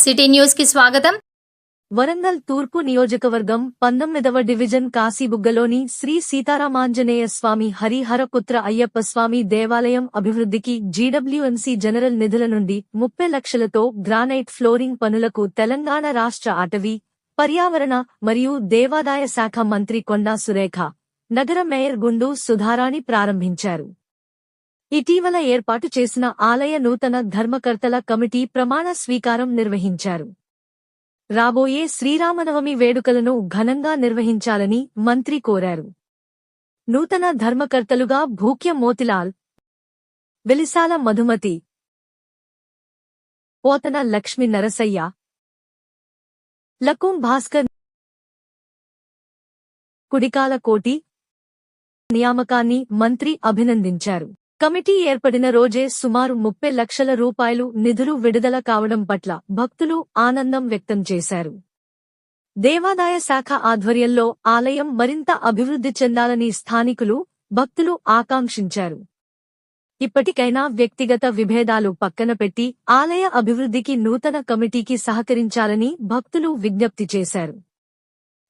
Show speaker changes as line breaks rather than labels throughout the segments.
City news కి స్వాగతం.
వరంగల్ తూర్పు నియోజకవర్గం 19వ డివిజన్ కాశీబుగ్గలోని శ్రీ సీతారామాంజనేయ స్వామి హరిహరపుత్ర అయ్యప్ప స్వామి దేవాలయం అభివృద్ధికి జీడబ్ల్యూఎంసీ జనరల్ నిధుల నుండి 30 లక్షలతో గ్రానైట్ ఫ్లోరింగ్ పనులకు తెలంగాణ రాష్ట్ర అటవీ, పర్యావరణ మరియు దేవాదాయ శాఖ మంత్రి కొండా సురేఖ, నగర మేయర్ గుండు సుధారాణి ప్రారంభించారు. ఇటీవల ఏర్పాటు చేసిన ఆలయ నూతన ధర్మకర్తల కమిటీ ప్రమాణ స్వీకారం నిర్వహించారు. రాబోయే శ్రీరామనవమి వేడుకలను ఘనంగా నిర్వహించాలని మంత్రి కోరారు. నూతన ధర్మకర్తలుగా భూక్య మోతిలాల్, వెలిసాల మధుమతి, పోతన లక్ష్మీ నరసయ్య, లకుం భాస్కర్ కుడికాల కోటి నియామకాన్ని మంత్రి అభినందించారు. కమిటీ ఏర్పడిన రోజే సుమారు 30 లక్షల రూపాయలు నిధులు విడుదల కావడం పట్ల భక్తులు ఆనందం వ్యక్తం చేశారు. దేవాదాయ శాఖ ఆధ్వర్యంలో ఆలయం మరింత అభివృద్ధి చెందాలని స్థానికులు, భక్తులు ఆకాంక్షించారు. ఇప్పటికైనా వ్యక్తిగత విభేదాలు పక్కన పెట్టి ఆలయ అభివృద్ధికి నూతన కమిటీకి సహకరించాలని భక్తులు విజ్ఞప్తి చేశారు.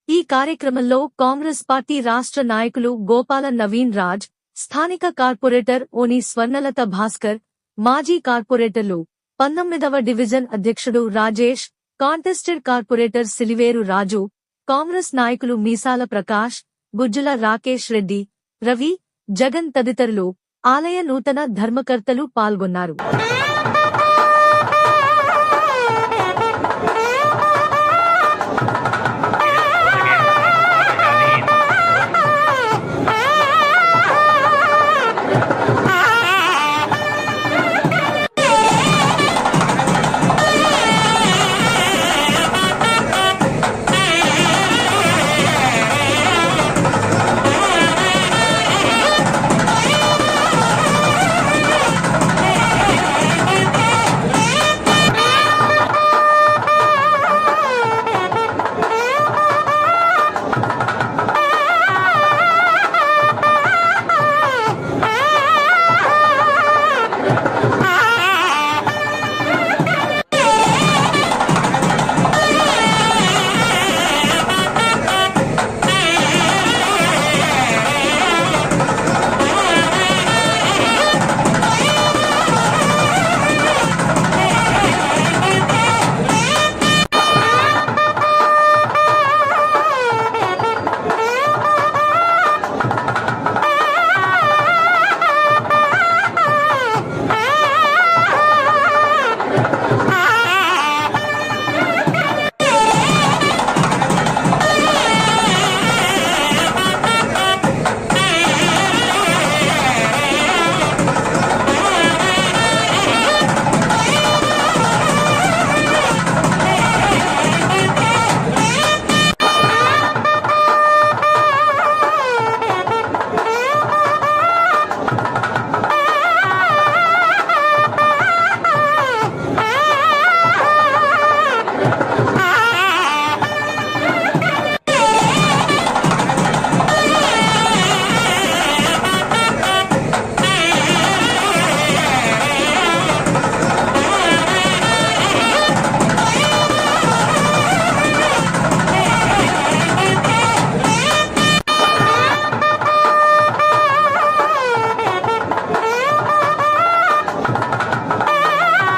ఈ కార్యక్రమంలో కాంగ్రెస్ పార్టీ రాష్ట్ర నాయకులు గోపాల నవీన్ రాజ్, స్థానిక కార్పొరేటర్ ఓని స్వర్ణలత భాస్కర్, మాజీ కార్పొరేటర్లు, 19వ డివిజన్ అధ్యక్షుడు రాజేష్, కాంటెస్టెడ్ కార్పొరేటర్ సిలివేరు రాజు, కాంగ్రెస్ నాయకులు మీసాల ప్రకాష్, గుజ్జుల రాకేష్ రెడ్డి, రవి, జగన్ తదితరులు ఆలయ నూతన ధర్మకర్తలు పాల్గొన్నారు.